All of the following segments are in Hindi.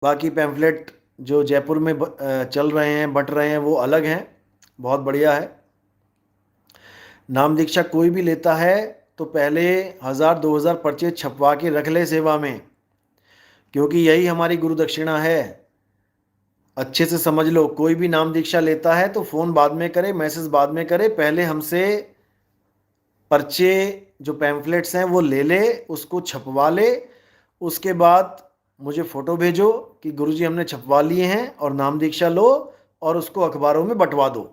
बाकी पैम्फलेट जो जयपुर में चल रहे हैं, बट रहे हैं, वो अलग हैं, बहुत बढ़िया है। नाम दीक्षा कोई भी लेता है तो पहले 1000-2000 पर्चे छपवा के रख ले सेवा में, क्योंकि यही हमारी गुरु दक्षिणा है। अच्छे से समझ लो, कोई भी नाम दीक्षा लेता है तो फ़ोन बाद में करे, मैसेज बाद में करे, पहले हमसे पर्चे जो पैम्फलेट्स हैं वो ले ले, उसको छपवा ले। उसके बाद मुझे फ़ोटो भेजो कि गुरुजी हमने छपवा लिए हैं, और नाम दीक्षा लो और उसको अखबारों में बंटवा दो।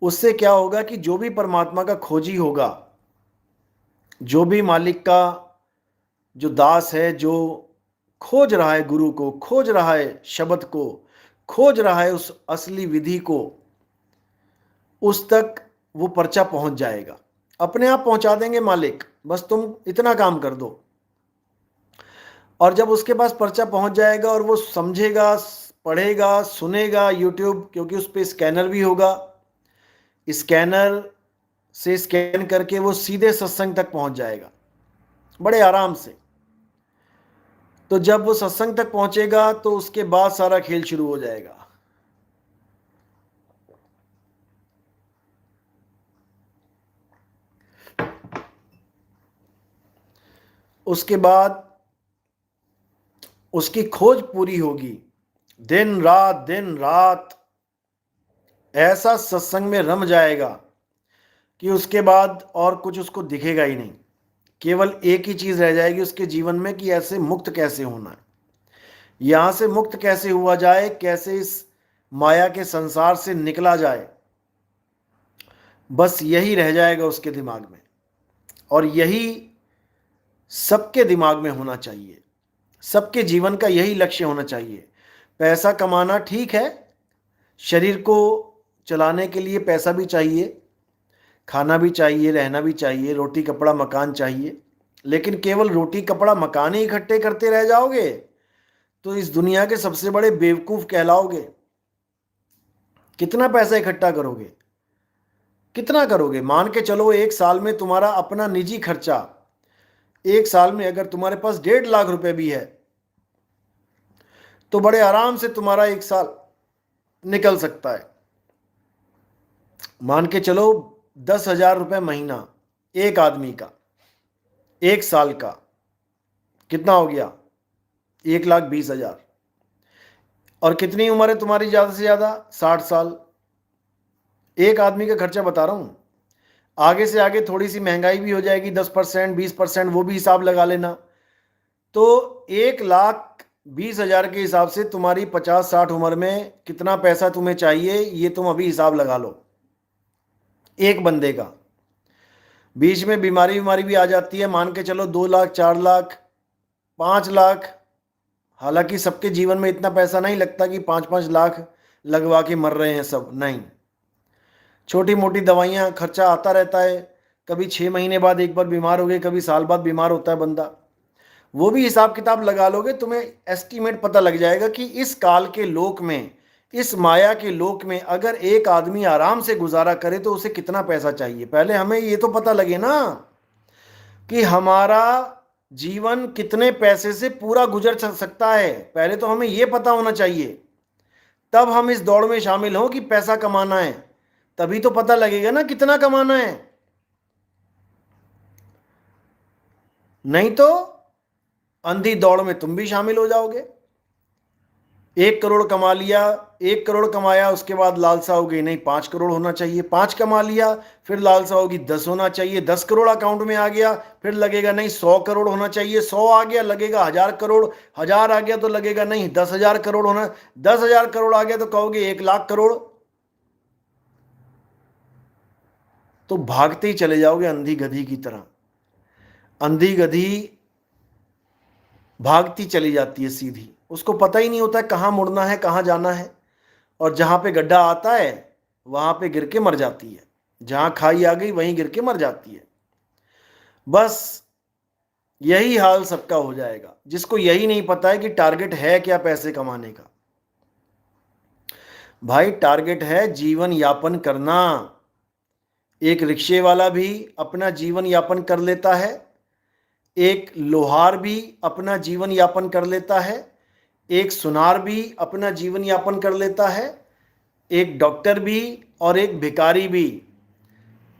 उससे क्या होगा कि जो भी परमात्मा का खोजी होगा, जो भी मालिक का जो दास है, जो खोज रहा है गुरु को, खोज रहा है शब्द को, खोज रहा है उस असली विधि को, उस तक वो पर्चा पहुंच जाएगा। अपने आप पहुंचा देंगे मालिक, बस तुम इतना काम कर दो। और जब उसके पास पर्चा पहुंच जाएगा और वो समझेगा, पढ़ेगा, सुनेगा यूट्यूब, क्योंकि उस पर स्कैनर भी होगा, स्कैनर से स्कैन करके वो सीधे सत्संग तक पहुंच जाएगा बड़े आराम से। तो जब वो सत्संग तक पहुंचेगा तो उसके बाद सारा खेल शुरू हो जाएगा। उसके बाद उसकी खोज पूरी होगी, दिन रात ऐसा सत्संग में रम जाएगा कि उसके बाद और कुछ उसको दिखेगा ही नहीं। केवल एक ही चीज रह जाएगी उसके जीवन में कि ऐसे मुक्त कैसे होना है, यहां से मुक्त कैसे हुआ जाए, कैसे इस माया के संसार से निकला जाए, बस यही रह जाएगा उसके दिमाग में। और यही सबके दिमाग में होना चाहिए, सबके जीवन का यही लक्ष्य होना चाहिए। पैसा कमाना ठीक है, शरीर को चलाने के लिए पैसा भी चाहिए, खाना भी चाहिए, रहना भी चाहिए, रोटी कपड़ा मकान चाहिए। लेकिन केवल रोटी कपड़ा मकान ही इकट्ठे करते रह जाओगे तो इस दुनिया के सबसे बड़े बेवकूफ कहलाओगे। कितना पैसा इकट्ठा करोगे, कितना करोगे? मान के चलो एक साल में तुम्हारा अपना निजी खर्चा, एक साल में अगर तुम्हारे पास 1.5 लाख रुपए भी है तो बड़े आराम से तुम्हारा एक साल निकल सकता है। मान के चलो 10,000 रुपए महीना एक आदमी का, एक साल का कितना हो गया? 1,20,000। और कितनी उम्र है तुम्हारी ज्यादा से ज्यादा? 60 साल। एक आदमी का खर्चा बता रहा हूं। आगे से आगे थोड़ी सी महंगाई भी हो जाएगी, 10%, 20%, वो भी हिसाब लगा लेना। तो 1,20,000 के हिसाब से तुम्हारी 50-60 उम्र में कितना पैसा तुम्हें चाहिए, ये तुम अभी हिसाब लगा लो एक बंदे का। बीच में बीमारी भी आ जाती है, मान के चलो 2 लाख, 4 लाख, 5 लाख। हालांकि सबके जीवन में इतना पैसा नहीं लगता कि 5-5 लाख लगवा के मर रहे हैं सब, नहीं। छोटी मोटी दवाइयाँ खर्चा आता रहता है, कभी 6 महीने बाद एक बार बीमार हो गए, कभी साल बाद बीमार होता है बंदा। वो भी हिसाब किताब लगा लोगे, तुम्हें एस्टीमेट पता लग जाएगा कि इस काल के लोक में, इस माया के लोक में अगर एक आदमी आराम से गुजारा करे तो उसे कितना पैसा चाहिए। पहले हमें ये तो पता लगे ना कि हमारा जीवन कितने पैसे से पूरा गुजर सकता है, पहले तो हमें ये पता होना चाहिए। तब हम इस दौड़ में शामिल हों कि पैसा कमाना है, तभी तो पता लगेगा ना कितना कमाना है। नहीं तो अंधी दौड़ में तुम भी शामिल हो जाओगे। 1 करोड़ कमा लिया, 1 करोड़ कमाया, उसके बाद लालसा होगी नहीं 5 करोड़ होना चाहिए, 5 कमा लिया, फिर लालसा होगी 10 होना चाहिए, 10 करोड़ अकाउंट में आ गया, फिर लगेगा नहीं 100 करोड़ होना चाहिए, 100 आ गया लगेगा 1000 करोड़, 1000 आ गया तो लगेगा नहीं 10,000 करोड़ होना, 10,000 करोड़ आ गया तो कहोगे 1 लाख करोड़। तो भागते ही चले जाओगे अंधी गधी की तरह। अंधी गधी भागती चली जाती है सीधी, उसको पता ही नहीं होता है कहाँ मुड़ना है, कहाँ जाना है। और जहाँ पे गड्ढा आता है वहाँ पे गिर के मर जाती है, जहाँ खाई आ गई वहीं गिर के मर जाती है। बस यही हाल सबका हो जाएगा, जिसको यही नहीं पता है कि टारगेट है क्या पैसे कमाने का। भाई टारगेट है जीवन यापन करना। एक रिक्शे वाला भी अपना जीवन यापन कर लेता है, एक लोहार भी अपना जीवन यापन कर लेता है, एक सुनार भी अपना जीवन यापन कर लेता है, एक डॉक्टर भी और एक भिखारी भी,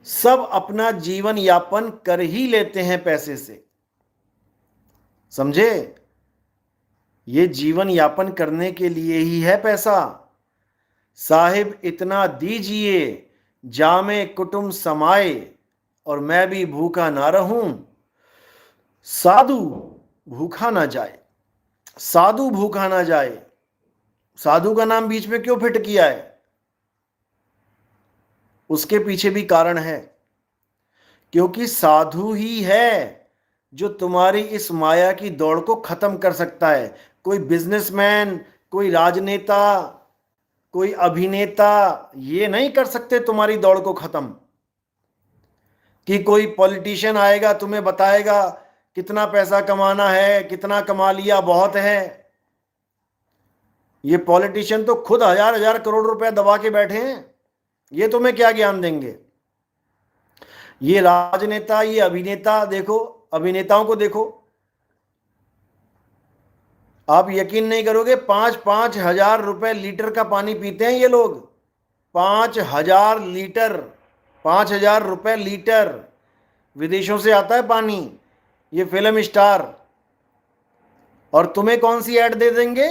सब अपना जीवन यापन कर ही लेते हैं पैसे से। समझे? ये जीवन यापन करने के लिए ही है पैसा। साहिब इतना दीजिए जामे कुटुंब समाए, और मैं भी भूखा ना रहूं, साधु भूखा ना जाए। साधु भूखा ना जाए, साधु का नाम बीच में क्यों फिट किया है? उसके पीछे भी कारण है, क्योंकि साधु ही है जो तुम्हारी इस माया की दौड़ को खत्म कर सकता है। कोई बिजनेसमैन, कोई राजनेता, कोई अभिनेता ये नहीं कर सकते तुम्हारी दौड़ को खत्म। कि कोई पॉलिटिशियन आएगा तुम्हें बताएगा कितना पैसा कमाना है, कितना कमा लिया बहुत है। ये पॉलिटिशियन तो खुद हजार हजार करोड़ रुपए दबा के बैठे हैं, ये तुम्हें क्या ज्ञान देंगे? ये राजनेता, ये अभिनेता, देखो अभिनेताओं को देखो, आप यकीन नहीं करोगे, 5,000 रुपए लीटर का पानी पीते हैं ये लोग। 5,000 लीटर, 5,000 रुपए लीटर विदेशों से आता है पानी, ये फिल्म स्टार। और तुम्हें कौन सी ऐड दे देंगे?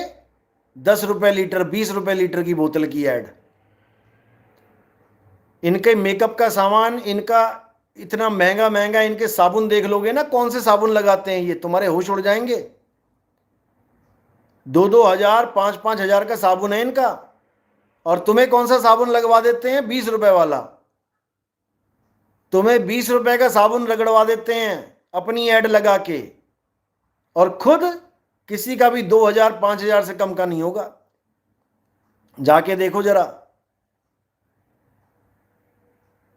10 रुपए लीटर, 20 रुपए लीटर की बोतल की ऐड। इनके मेकअप का सामान, इनका इतना महंगा महंगा, इनके साबुन देख लोगे ना, कौन से साबुन लगाते हैं ये, तुम्हारे होश उड़ जाएंगे। 2-2 हजार, 5-5 हजार का साबुन है इनका, और तुम्हें कौन सा साबुन लगवा देते हैं? 20 रुपए वाला। तुम्हें 20 रुपए का साबुन रगड़वा देते हैं अपनी ऐड लगा के, और खुद किसी का भी 2,000 5,000 से कम का नहीं होगा। जाके देखो जरा,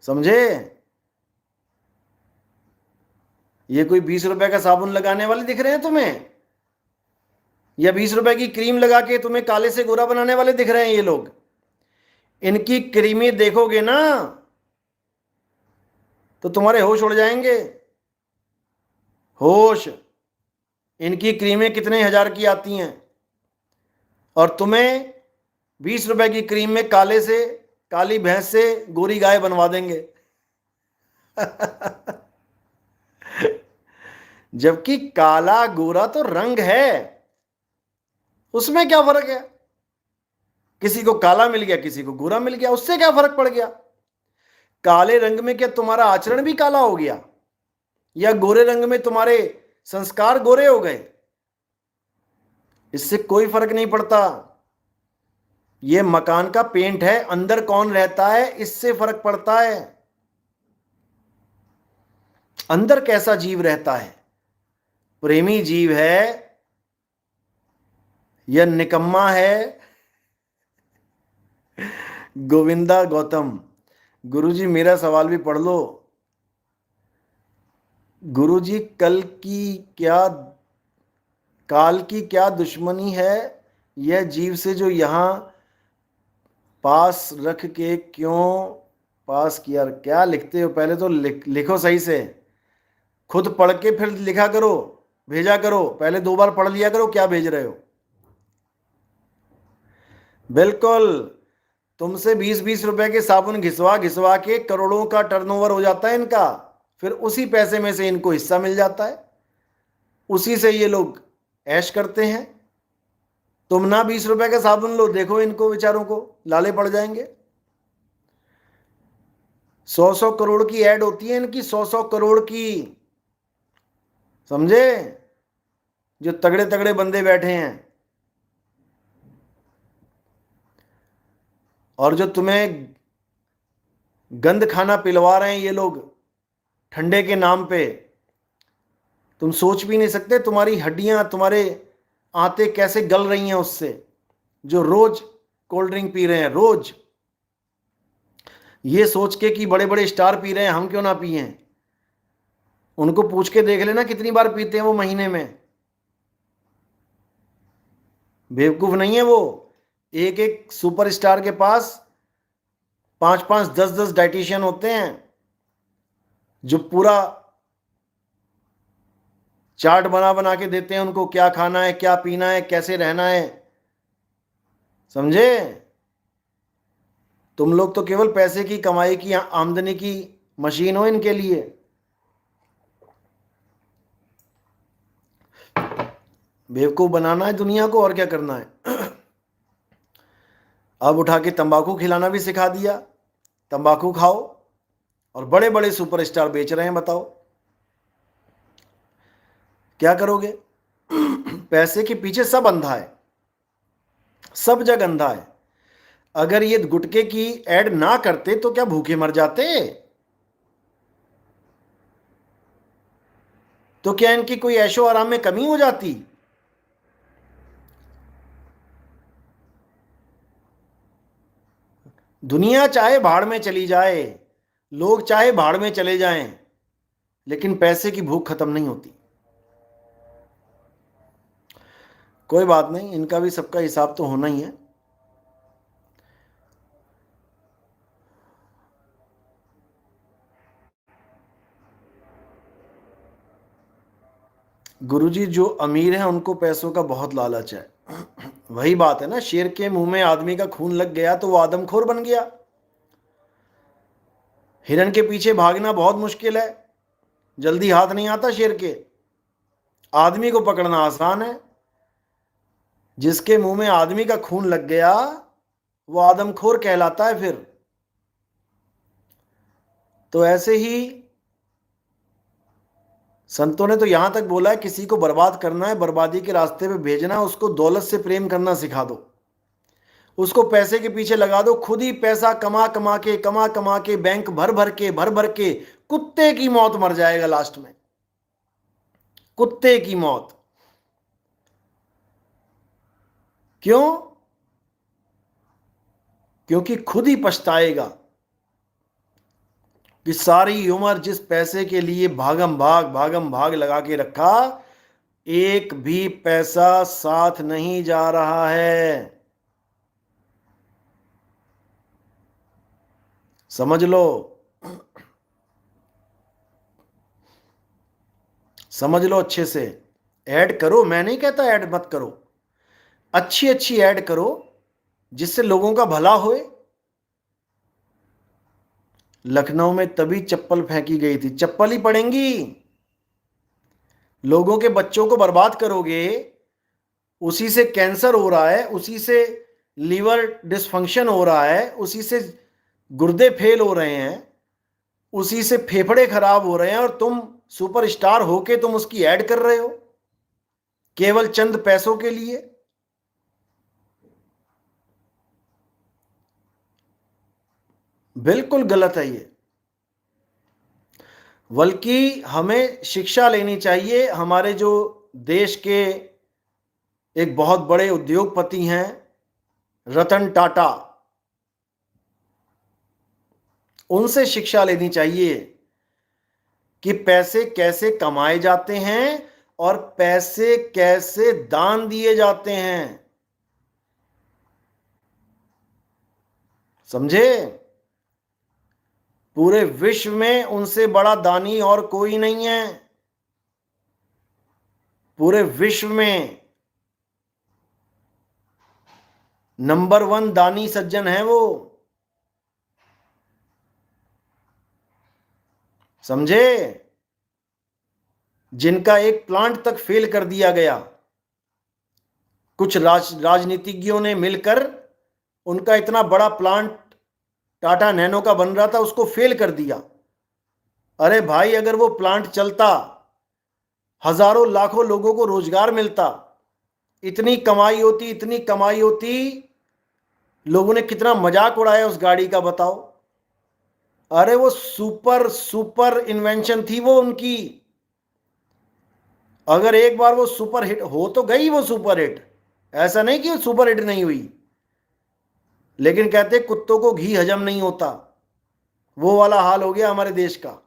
समझे? ये कोई 20 रुपए का साबुन लगाने वाले दिख रहे हैं तुम्हें, या 20 रुपए की क्रीम लगा के तुम्हें काले से गोरा बनाने वाले दिख रहे हैं ये लोग? इनकी क्रीमें देखोगे ना तो तुम्हारे होश उड़ जाएंगे। होश। इनकी क्रीमें कितने हजार की आती हैं, और तुम्हें 20 रुपए की क्रीम में काले से, काली भैंस से गोरी गाय बनवा देंगे। जबकि काला गोरा तो रंग है, उसमें क्या फर्क है? किसी को काला मिल गया, किसी को गोरा मिल गया, उससे क्या फर्क पड़ गया? काले रंग में क्या तुम्हारा आचरण भी काला हो गया, या गोरे रंग में तुम्हारे संस्कार गोरे हो गए? इससे कोई फर्क नहीं पड़ता। यह मकान का पेंट है, अंदर कौन रहता है इससे फर्क पड़ता है। अंदर कैसा जीव रहता है, प्रेमी जीव है या निकम्मा है? गोविंदा गौतम, गुरुजी मेरा सवाल भी पढ़ लो। गुरुजी काल की क्या दुश्मनी है यह जीव से, जो यहां पास रख के क्यों पास किया? क्या लिखते हो? पहले तो लिखो सही से, खुद पढ़ के फिर लिखा करो, भेजा करो। पहले 2 बार पढ़ लिया करो क्या भेज रहे हो। बिल्कुल, तुमसे 20-20 रुपए के साबुन घिसवा घिसवा के करोड़ों का टर्नओवर हो जाता है इनका, फिर उसी पैसे में से इनको हिस्सा मिल जाता है, उसी से ये लोग ऐश करते हैं। तुम ना 20 रुपए का साबुन लो, देखो इनको बेचारों को लाले पड़ जाएंगे। 100-100 करोड़ की ऐड होती है इनकी, 100-100 करोड़ की। समझे? जो तगड़े तगड़े बंदे बैठे हैं, और जो तुम्हें गंद खाना पिलवा रहे हैं ये लोग ठंडे के नाम पे, तुम सोच भी नहीं सकते तुम्हारी हड्डियां, तुम्हारे आंतें कैसे गल रही हैं उससे। जो रोज कोल्ड ड्रिंक पी रहे हैं, रोज, ये सोच के कि बड़े बड़े स्टार पी रहे हैं, हम क्यों ना पिए? उनको पूछ के देख लेना कितनी बार पीते हैं वो महीने में। बेवकूफ नहीं है वो। एक एक सुपरस्टार के पास 5-5, 10-10 डाइटिशियन होते हैं, जो पूरा चार्ट बना बना के देते हैं उनको, क्या खाना है, क्या पीना है, कैसे रहना है। समझे? तुम लोग तो केवल पैसे की कमाई की, आमदनी की मशीन हो इनके लिए। बेवकूफ बनाना है दुनिया को, और क्या करना है। अब उठा के तंबाकू खिलाना भी सिखा दिया, तंबाकू खाओ, और बड़े बड़े सुपरस्टार बेच रहे हैं। बताओ क्या करोगे? पैसे के पीछे सब अंधा है, सब जग अंधा है। अगर ये गुटखे की एड ना करते तो क्या भूखे मर जाते? तो क्या इनकी कोई ऐशो आराम में कमी हो जाती? दुनिया चाहे भाड़ में चली जाए, लोग चाहे भाड़ में चले जाएं, लेकिन पैसे की भूख खत्म नहीं होती। कोई बात नहीं, इनका भी सबका हिसाब तो होना ही है। गुरुजी, जो अमीर हैं उनको पैसों का बहुत लालच है। वही बात है ना, शेर के मुंह में आदमी का खून लग गया तो वो आदमखोर बन गया। हिरन के पीछे भागना बहुत मुश्किल है, जल्दी हाथ नहीं आता शेर के। आदमी को पकड़ना आसान है। जिसके मुंह में आदमी का खून लग गया वो आदमखोर कहलाता है फिर। तो ऐसे ही संतों ने तो यहां तक बोला है, किसी को बर्बाद करना है, बर्बादी के रास्ते पे भेजना है, उसको दौलत से प्रेम करना सिखा दो, उसको पैसे के पीछे लगा दो। खुद ही पैसा कमा कमा के बैंक भर भर के कुत्ते की मौत मर जाएगा लास्ट में, कुत्ते की मौत। क्यों? क्योंकि खुद ही पछताएगा कि सारी उम्र जिस पैसे के लिए भागम भाग लगा के रखा, एक भी पैसा साथ नहीं जा रहा है। समझ लो, समझ लो अच्छे से। ऐड करो, मैं नहीं कहता ऐड मत करो, अच्छी अच्छी ऐड करो जिससे लोगों का भला होए। लखनऊ में तभी चप्पल फेंकी गई थी, चप्पल ही पड़ेंगी। लोगों के बच्चों को बर्बाद करोगे, उसी से कैंसर हो रहा है, उसी से लीवर डिसफंक्शन हो रहा है, उसी से गुर्दे फेल हो रहे हैं, उसी से फेफड़े खराब हो रहे हैं, और तुम सुपरस्टार होके तुम उसकी ऐड कर रहे हो केवल चंद पैसों के लिए। बिल्कुल गलत है ये। बल्कि हमें शिक्षा लेनी चाहिए। हमारे जो देश के एक बहुत बड़े उद्योगपति हैं, रतन टाटा, उनसे शिक्षा लेनी चाहिए कि पैसे कैसे कमाए जाते हैं और पैसे कैसे दान दिए जाते हैं। समझे? पूरे विश्व में उनसे बड़ा दानी और कोई नहीं है। पूरे विश्व में नंबर 1 दानी सज्जन है वो। समझे? जिनका एक प्लांट तक फेल कर दिया गया, कुछ राजनीतिज्ञों ने मिलकर उनका इतना बड़ा प्लांट टाटा नैनो का बन रहा था, उसको फेल कर दिया। अरे भाई, अगर वो प्लांट चलता, हजारों लाखों लोगों को रोजगार मिलता, इतनी कमाई होती, इतनी कमाई होती। लोगों ने कितना मजाक उड़ाया उस गाड़ी का, बताओ। अरे वो सुपर सुपर इन्वेंशन थी वो उनकी। अगर एक बार वो सुपर हिट हो तो गई वो सुपर हिट, ऐसा नहीं कि वो सुपर हिट नहीं हुई। लेकिन कहते कुत्तों को घी हजम नहीं होता, वो वाला हाल हो गया हमारे देश का।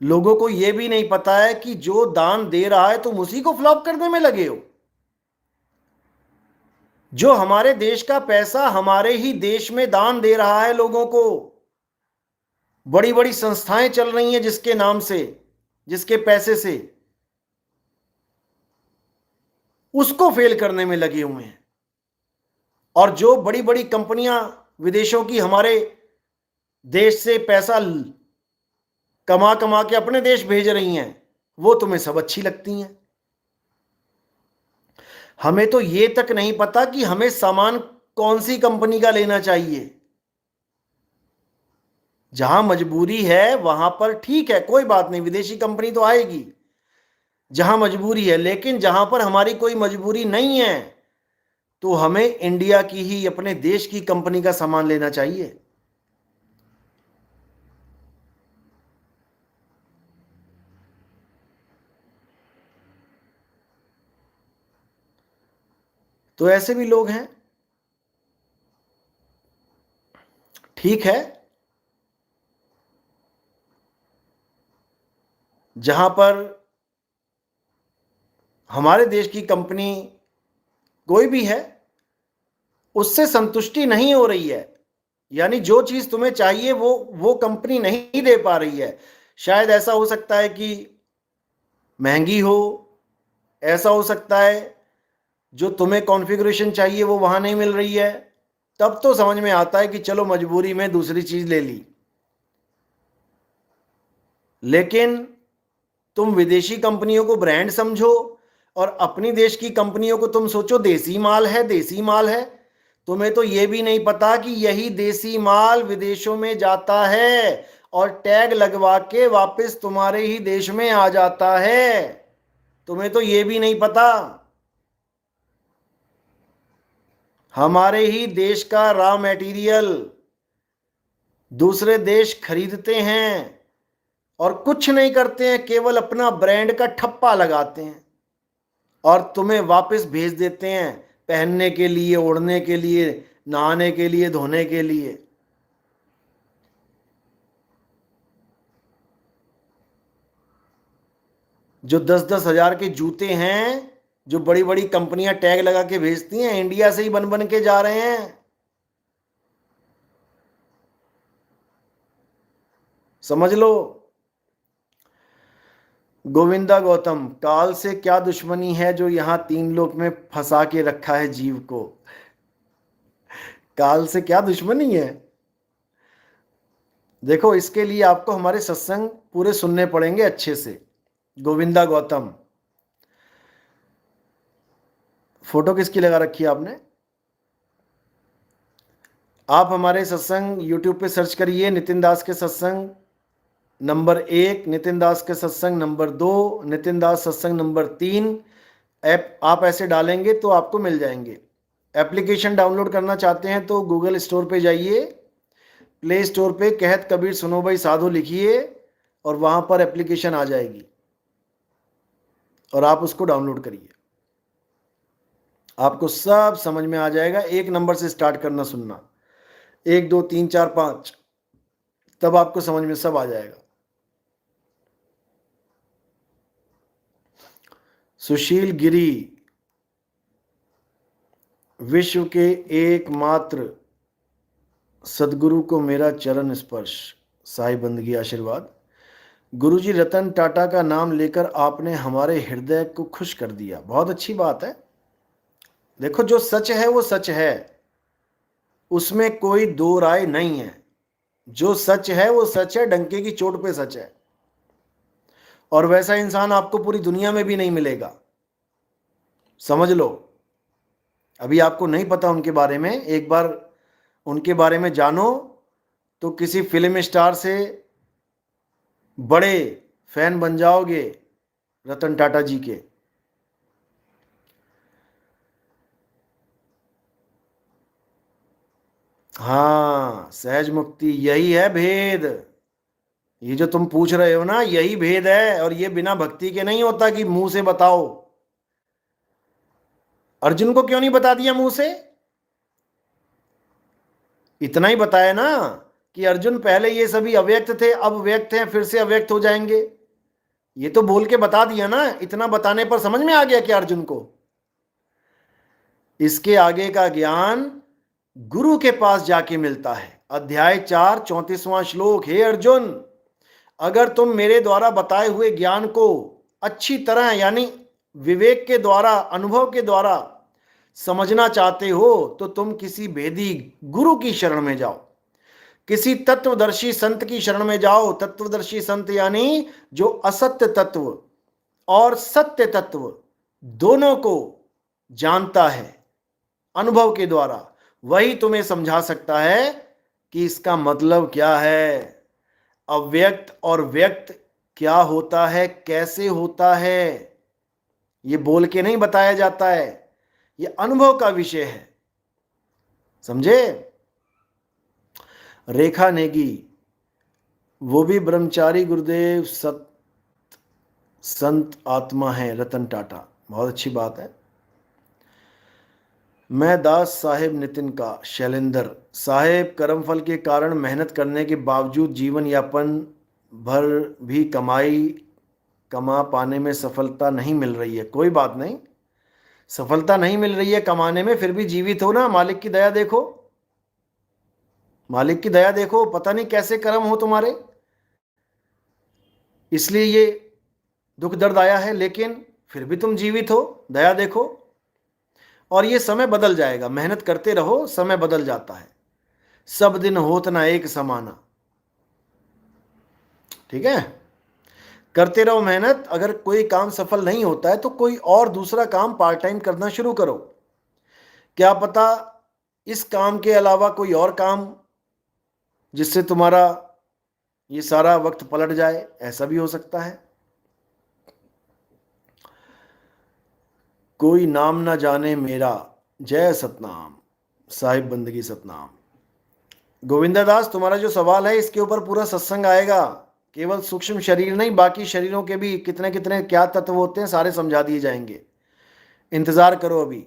लोगों को यह भी नहीं पता है कि जो दान दे रहा है तुम उसी को फ्लॉप करने में लगे हो। जो हमारे देश का पैसा हमारे ही देश में दान दे रहा है लोगों को, बड़ी बड़ी संस्थाएं चल रही हैं जिसके नाम से, जिसके पैसे से, उसको फेल करने में लगे हुए हैं। और जो बड़ी बड़ी कंपनियां विदेशों की हमारे देश से पैसा कमा कमा के अपने देश भेज रही हैं, वो तुम्हें सब अच्छी लगती हैं। हमें तो ये तक नहीं पता कि हमें सामान कौन सी कंपनी का लेना चाहिए। जहां मजबूरी है वहां पर ठीक है, कोई बात नहीं, विदेशी कंपनी तो आएगी जहां मजबूरी है। लेकिन जहां पर हमारी कोई मजबूरी नहीं है तो हमें इंडिया की ही, अपने देश की कंपनी का सामान लेना चाहिए। तो ऐसे भी लोग हैं। ठीक है, जहां पर हमारे देश की कंपनी कोई भी है, उससे संतुष्टि नहीं हो रही है, यानी जो चीज तुम्हें चाहिए वो कंपनी नहीं दे पा रही है। शायद ऐसा हो सकता है कि महंगी हो, ऐसा हो सकता है जो तुम्हें कॉन्फ़िगरेशन चाहिए वो वहां नहीं मिल रही है। तब तो समझ में आता है कि चलो मजबूरी में दूसरी चीज ले ली। लेकिन तुम विदेशी कंपनियों को ब्रांड समझो और अपनी देश की कंपनियों को तुम सोचो देसी माल है, देसी माल है। तुम्हें तो यह भी नहीं पता कि यही देसी माल विदेशों में जाता है और टैग लगवा के वापस तुम्हारे ही देश में आ जाता है। तुम्हें तो यह भी नहीं पता। हमारे ही देश का रॉ मटेरियल दूसरे देश खरीदते हैं और कुछ नहीं करते हैं, केवल अपना ब्रांड का ठप्पा लगाते हैं और तुम्हें वापस भेज देते हैं पहनने के लिए, ओढ़ने के लिए, नहाने के लिए, धोने के लिए। जो 10-10 हजार के जूते हैं, जो बड़ी बड़ी कंपनियां टैग लगा के भेजती हैं, इंडिया से ही बन बन के जा रहे हैं। समझ लो। गोविंदा गौतम, काल से क्या दुश्मनी है जो यहां 3 लोक में फंसा के रखा है जीव को? काल से क्या दुश्मनी है? देखो, इसके लिए आपको हमारे सत्संग पूरे सुनने पड़ेंगे अच्छे से। गोविंदा गौतम, फोटो किसकी लगा रखी है आपने? आप हमारे सत्संग YouTube पे सर्च करिए, नितिन दास के सत्संग नंबर 1, नितिन दास के सत्संग नंबर 2, नितिन दास सत्संग नंबर 3। ऐप आप ऐसे डालेंगे तो आपको मिल जाएंगे। एप्लीकेशन डाउनलोड करना चाहते हैं तो गूगल स्टोर पे जाइए, प्ले स्टोर पे कहत कबीर सुनो भाई साधु लिखिए और वहां पर एप्लीकेशन आ जाएगी और आप उसको डाउनलोड करिए। आपको सब समझ में आ जाएगा। 1 नंबर से स्टार्ट करना सुनना, 1 2 3 4 5, तब आपको समझ में सब आ जाएगा। सुशील गिरी, विश्व के एकमात्र सदगुरु को मेरा चरण स्पर्श, साई बंदगी आशीर्वाद। गुरुजी रतन टाटा का नाम लेकर आपने हमारे हृदय को खुश कर दिया। बहुत अच्छी बात है। देखो, जो सच है वो सच है, उसमें कोई दो राय नहीं है। जो सच है वो सच है, डंके की चोट पे सच है। और वैसा इंसान आपको पूरी दुनिया में भी नहीं मिलेगा, समझ लो। अभी आपको नहीं पता उनके बारे में, एक बार उनके बारे में जानो तो किसी फिल्म स्टार से बड़े फैन बन जाओगे रतन टाटा जी के। हाँ, सहज मुक्ति, यही है भेद। ये जो तुम पूछ रहे हो ना, यही भेद है। और ये बिना भक्ति के नहीं होता कि मुंह से बताओ। अर्जुन को क्यों नहीं बता दिया मुंह से? इतना ही बताया ना कि अर्जुन पहले ये सभी अव्यक्त थे, अब व्यक्त हैं, फिर से अव्यक्त हो जाएंगे। ये तो बोल के बता दिया ना। इतना बताने पर समझ में आ गया कि अर्जुन को इसके आगे का ज्ञान गुरु के पास जाके मिलता है। अध्याय 4 34वां श्लोक, हे अर्जुन, अगर तुम मेरे द्वारा बताए हुए ज्ञान को अच्छी तरह यानी विवेक के द्वारा, अनुभव के द्वारा समझना चाहते हो तो तुम किसी भेदी गुरु की शरण में जाओ, किसी तत्वदर्शी संत की शरण में जाओ। तत्वदर्शी संत यानी जो असत्य तत्व और सत्य तत्व दोनों को जानता है अनुभव के द्वारा, वही तुम्हें समझा सकता है कि इसका मतलब क्या है, अव्यक्त और व्यक्त क्या होता है, कैसे होता है। ये बोल के नहीं बताया जाता है, ये अनुभव का विषय है, समझे। रेखा नेगी, वो भी ब्रह्मचारी गुरुदेव संत आत्मा है। रतन टाटा, बहुत अच्छी बात है। मैं दास साहेब नितिन का। शैलेंद्र साहेब, कर्मफल के कारण मेहनत करने के बावजूद जीवन यापन भर भी कमा पाने में सफलता नहीं मिल रही है। कोई बात नहीं, सफलता नहीं मिल रही है कमाने में, फिर भी जीवित हो ना। मालिक की दया देखो, मालिक की दया देखो। पता नहीं कैसे कर्म हो तुम्हारे, इसलिए ये दुख दर्द आया है, लेकिन फिर भी तुम जीवित हो। दया देखो। और ये समय बदल जाएगा, मेहनत करते रहो, समय बदल जाता है। सब दिन होत ना एक समाना, ठीक है। करते रहो मेहनत। अगर कोई काम सफल नहीं होता है तो कोई और दूसरा काम पार्ट टाइम करना शुरू करो। क्या पता इस काम के अलावा कोई और काम जिससे तुम्हारा ये सारा वक्त पलट जाए, ऐसा भी हो सकता है। कोई नाम ना जाने मेरा, जय सतनाम। साहिब बंदगी सतनाम। गोविंदा दास, तुम्हारा जो सवाल है इसके ऊपर पूरा सत्संग आएगा। केवल सूक्ष्म शरीर नहीं, बाकी शरीरों के भी कितने कितने क्या तत्व होते हैं, सारे समझा दिए जाएंगे। इंतजार करो, अभी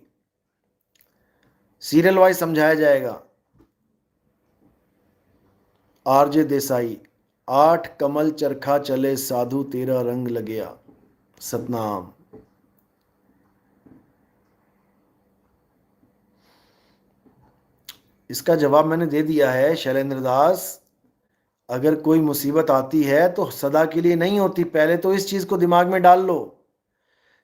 सीरियल वाइज समझाया जाएगा। आरजे देसाई, 8 कमल चरखा चले साधु तेरा रंग लगया। सतनाम। इसका जवाब मैंने दे दिया है शैलेंद्र दास। अगर कोई मुसीबत आती है तो सदा के लिए नहीं होती। पहले तो इस चीज को दिमाग में डाल लो,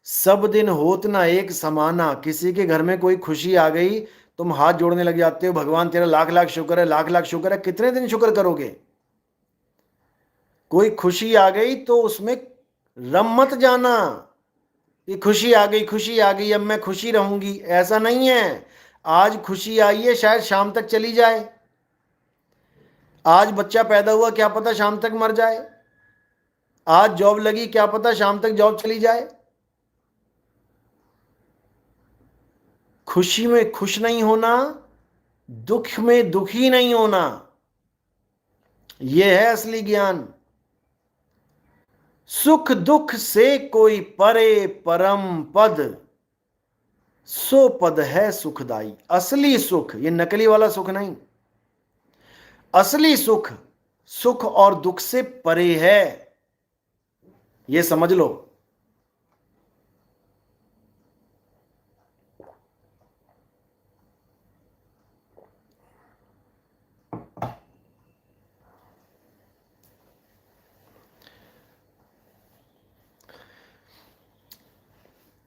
सब दिन होत ना एक समाना। किसी के घर में कोई खुशी आ गई, तुम हाथ जोड़ने लग जाते हो, भगवान तेरा लाख लाख शुक्र है, लाख लाख शुक्र है। कितने दिन शुक्र करोगे। कोई खुशी आ गई तो उसमें रम मत जाना कि खुशी आ गई, खुशी आ गई, अब मैं खुशी रहूंगी। ऐसा नहीं है। आज खुशी आई है, शायद शाम तक चली जाए। आज बच्चा पैदा हुआ, क्या पता शाम तक मर जाए। आज जॉब लगी, क्या पता शाम तक जॉब चली जाए। खुशी में खुश नहीं होना, दुख में दुखी नहीं होना, यह है असली ज्ञान। सुख दुख से कोई परे परम पद, सो पद है सुखदाई। असली सुख, ये नकली वाला सुख नहीं। असली सुख, सुख और दुख से परे है, ये समझ लो।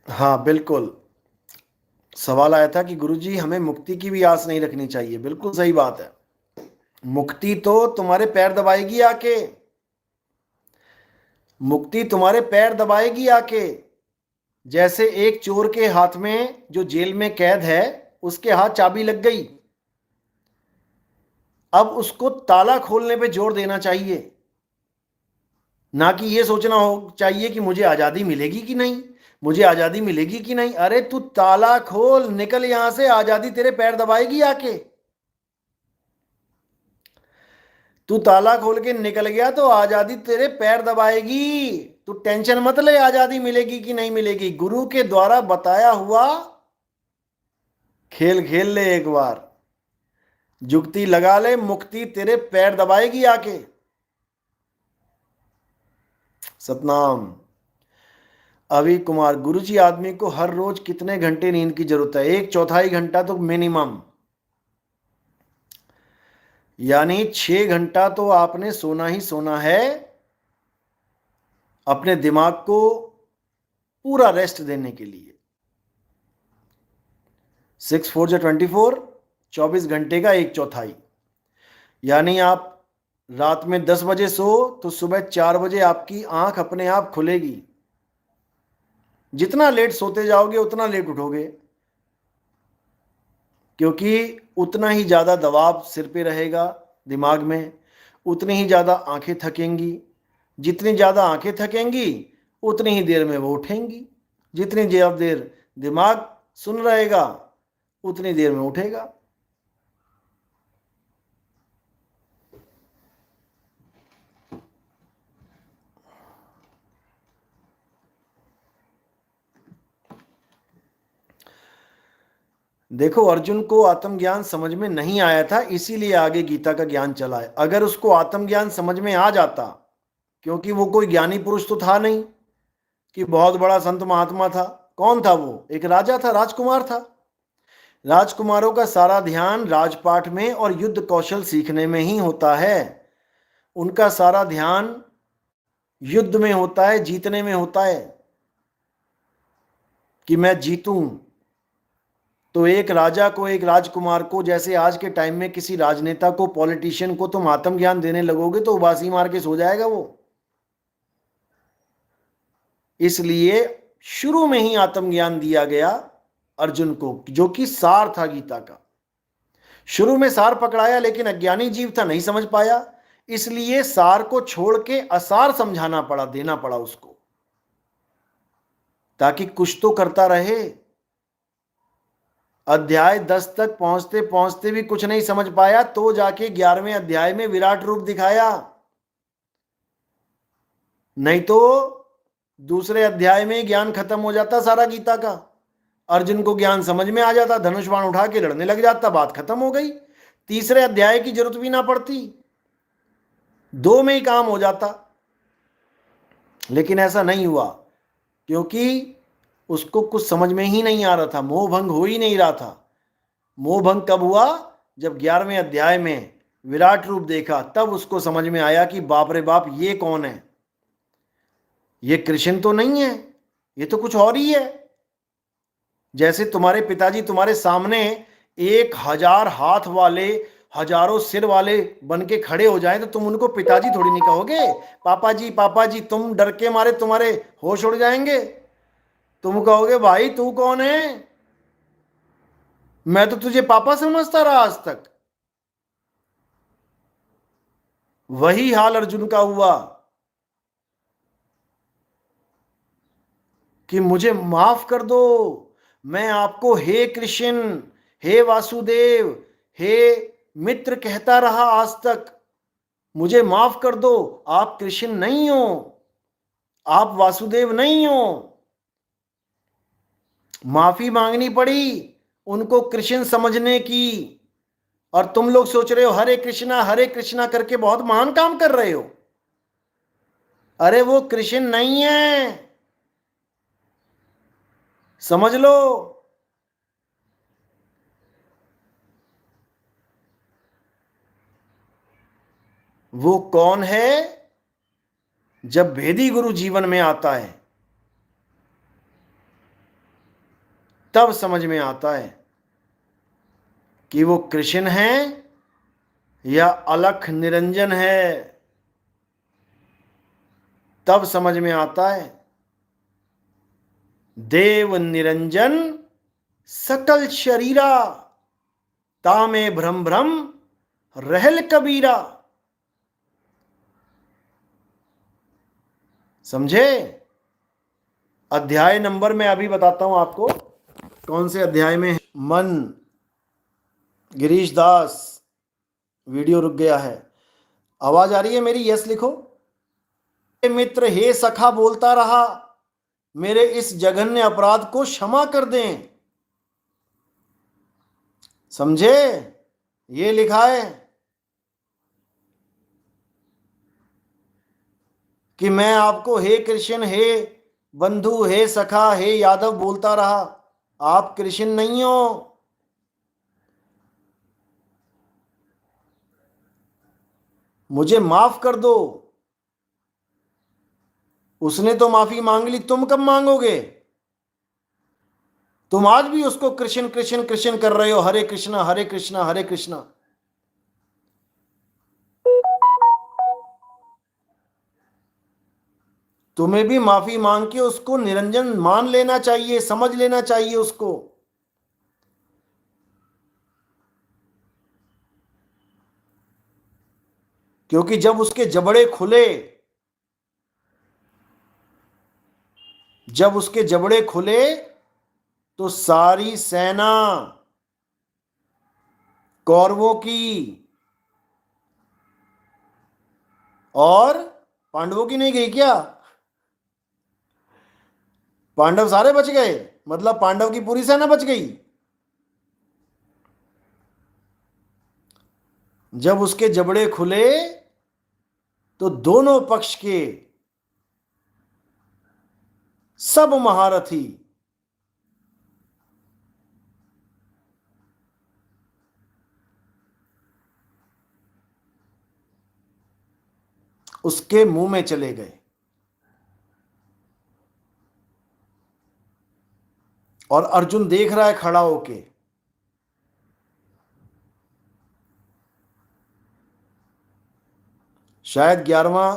हाँ बिल्कुल, सवाल आया था कि गुरुजी हमें मुक्ति की भी आस नहीं रखनी चाहिए। बिल्कुल सही बात है। मुक्ति तो तुम्हारे पैर दबाएगी आके, मुक्ति तुम्हारे पैर दबाएगी आके। जैसे एक चोर के हाथ में, जो जेल में कैद है, उसके हाथ चाबी लग गई, अब उसको ताला खोलने पे जोर देना चाहिए, ना कि ये सोचना हो चाहिए कि मुझे आजादी मिलेगी कि नहीं, मुझे आजादी मिलेगी कि नहीं। अरे तू ताला खोल, निकल यहां से, आजादी तेरे पैर दबाएगी आके। तू ताला खोल के निकल गया तो आजादी तेरे पैर दबाएगी। तू टेंशन मत ले आजादी मिलेगी कि नहीं मिलेगी। गुरु के द्वारा बताया हुआ खेल खेल ले एक बार, जुगती लगा ले, मुक्ति तेरे पैर दबाएगी आके। सतनाम। अभी कुमार, गुरुजी आदमी को हर रोज कितने घंटे नींद की जरूरत है? 1/4 घंटा तो मिनिमम, यानी 6 घंटा तो आपने सोना ही सोना है। अपने दिमाग को पूरा रेस्ट देने के लिए। 6 4 24, 24 घंटे का 1/4। यानी आप रात में 10 बजे सो तो सुबह 4 बजे आपकी आंख अपने आप खुलेगी। जितना लेट सोते जाओगे उतना लेट उठोगे, क्योंकि उतना ही ज़्यादा दबाव सिर पे रहेगा दिमाग में, उतनी ही ज़्यादा आंखें थकेंगी। जितनी ज़्यादा आंखें थकेंगी उतनी ही देर में वो उठेंगी। जितनी ज़्यादा देर दिमाग सुन रहेगा उतनी देर में उठेगा। देखो, अर्जुन को आत्मज्ञान समझ में नहीं आया था, इसीलिए आगे गीता का ज्ञान चला है। अगर उसको आत्मज्ञान समझ में आ जाता, क्योंकि वो कोई ज्ञानी पुरुष तो था नहीं कि बहुत बड़ा संत महात्मा था। कौन था वो? एक राजा था, राजकुमार था। राजकुमारों का सारा ध्यान राजपाट में और युद्ध कौशल सीखने में ही होता है। उनका सारा ध्यान युद्ध में होता है, जीतने में होता है, कि मैं जीतूं। तो एक राजा को, एक राजकुमार को, जैसे आज के टाइम में किसी राजनेता को, पॉलिटिशियन को तुम आत्मज्ञान देने लगोगे तो उबासी मार के सो जाएगा वो। इसलिए शुरू में ही आत्मज्ञान दिया गया अर्जुन को, जो कि सार था गीता का। शुरू में सार पकड़ाया, लेकिन अज्ञानी जीव था, नहीं समझ पाया, इसलिए सार को छोड़ के असार समझाना पड़ा, देना पड़ा उसको, ताकि कुछ तो करता रहे। अध्याय 10 तक पहुंचते पहुंचते भी कुछ नहीं समझ पाया, तो जाके 11वें अध्याय में विराट रूप दिखाया। नहीं तो दूसरे अध्याय में ज्ञान खत्म हो जाता सारा गीता का। अर्जुन को ज्ञान समझ में आ जाता, धनुष बाण उठा के लड़ने लग जाता, बात खत्म हो गई। तीसरे अध्याय की जरूरत भी ना पड़ती, 2 में ही काम हो जाता। लेकिन ऐसा नहीं हुआ, क्योंकि उसको कुछ समझ में ही नहीं आ रहा था, मोह भंग हो ही नहीं रहा था। मोह भंग कब हुआ? जब 11वें अध्याय में विराट रूप देखा, तब उसको समझ में आया कि बाप रे बाप, ये कौन है? ये कृष्ण तो नहीं है, ये तो कुछ और ही है। जैसे तुम्हारे पिताजी तुम्हारे सामने 1000 हाथ वाले, हजारों सिर वाले बन के खड़े हो जाए, तो तुम उनको पिताजी थोड़ी नहीं कहोगे। पापा जी, तुम डर के मारे तुम्हारे होश उड़ जाएंगे। तुम कहोगे, भाई तू कौन है? मैं तो तुझे पापा समझता रहा आज तक। वही हाल अर्जुन का हुआ कि मुझे माफ कर दो, मैं आपको हे कृष्ण, हे वासुदेव, हे मित्र कहता रहा आज तक, मुझे माफ कर दो। आप कृष्ण नहीं हो, आप वासुदेव नहीं हो। माफी मांगनी पड़ी उनको कृष्ण समझने की। और तुम लोग सोच रहे हो हरे कृष्णा करके बहुत महान काम कर रहे हो। अरे वो कृष्ण नहीं है, समझ लो। वो कौन है? जब भेदी गुरु जीवन में आता है तब समझ में आता है कि वो कृष्ण है या अलख निरंजन है। तब समझ में आता है। देव निरंजन सकल शरीरा, तामे भ्रम भ्रम रहल कबीरा। समझे? अध्याय नंबर मैं अभी बताता हूं आपको कौन से अध्याय में है। मन, गिरीश दास, वीडियो रुक गया है। आवाज आ रही है मेरी? यस लिखो। मित्र हे सखा बोलता रहा, मेरे इस जघन्य अपराध को क्षमा कर दें। समझे? ये लिखा है कि मैं आपको हे कृष्ण, हे बंधु, हे सखा, हे यादव बोलता रहा, आप कृष्ण नहीं हो। मुझे माफ कर दो। उसने तो माफी मांग ली, तुम कब मांगोगे? तुम आज भी उसको कृष्ण कृष्ण कृष्ण कर रहे हो, हरे कृष्णा हरे कृष्णा हरे कृष्णा। तुम्हें भी माफी मांग के उसको निरंजन मान लेना चाहिए, समझ लेना चाहिए उसको। क्योंकि जब उसके जबड़े खुले, जब उसके जबड़े खुले तो सारी सेना कौरवों की और पांडवों की नहीं गई क्या? पांडव सारे बच गए, मतलब पांडव की पूरी सेना बच गई। जब उसके जबड़े खुले तो दोनों पक्ष के सब महारथी उसके मुंह में चले गए। और अर्जुन देख रहा है खड़ा होके। शायद 11वां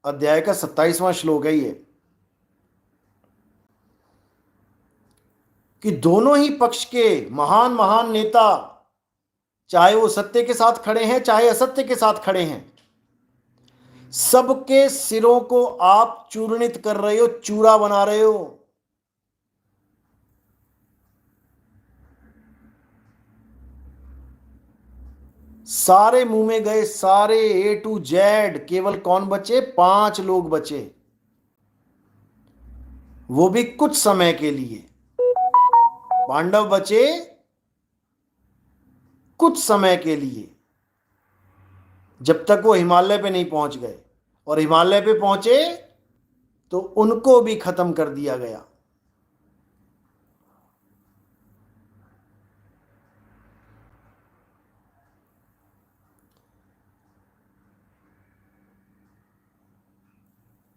अध्याय का 27वां श्लोक है ये, कि दोनों ही पक्ष के महान महान नेता, चाहे वो सत्य के साथ खड़े हैं चाहे असत्य के साथ खड़े हैं, सबके सिरों को आप चूर्णित कर रहे हो, चूरा बना रहे हो। सारे मुंह में गए, सारे ए टू जेड। केवल कौन बचे? 5 लोग बचे, वो भी कुछ समय के लिए। पांडव बचे कुछ समय के लिए, जब तक वो हिमालय पे नहीं पहुंच गए। और हिमालय पे पहुंचे तो उनको भी खत्म कर दिया गया।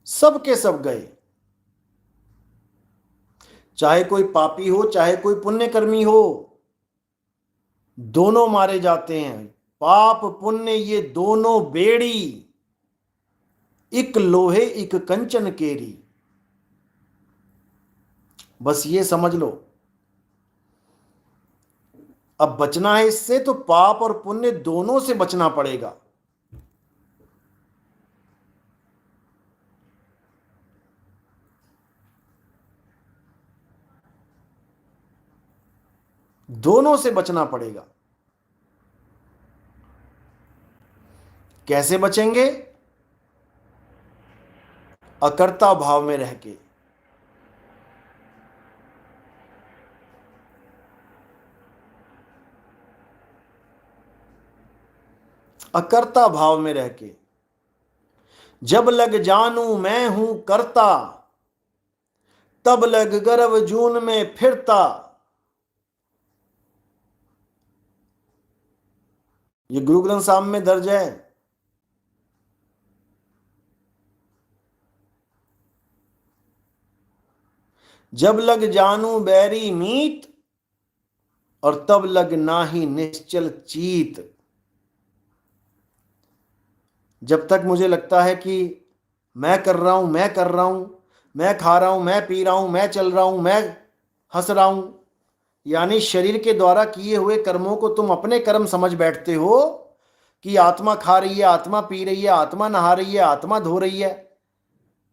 सब के सब गए, चाहे कोई पापी हो चाहे कोई पुण्यकर्मी हो, दोनों मारे जाते हैं। पाप पुण्य ये दोनों बेड़ी, एक लोहे एक कंचन केरी। बस ये समझ लो। अब बचना है इससे तो पाप और पुण्य दोनों से बचना पड़ेगा। दोनों से बचना पड़ेगा। कैसे बचेंगे? अकर्ता भाव में रह के। अकर्ता भाव में रह के। जब लग जानू मैं हूं करता, तब लग गर्भ जून में फिरता। ये गुरु ग्रंथ साहब में दर्ज है। जब लग जानू बैरी मीत, और तब लग नाही निश्चल चीत। जब तक मुझे लगता है कि मैं कर रहा हूं, मैं कर रहा हूं, मैं खा रहा हूं, मैं पी रहा हूं, मैं चल रहा हूं, मैं हंस रहा हूं, यानी शरीर के द्वारा किए हुए कर्मों को तुम अपने कर्म समझ बैठते हो कि आत्मा खा रही है, आत्मा पी रही है, आत्मा नहा रही है, आत्मा धो रही है।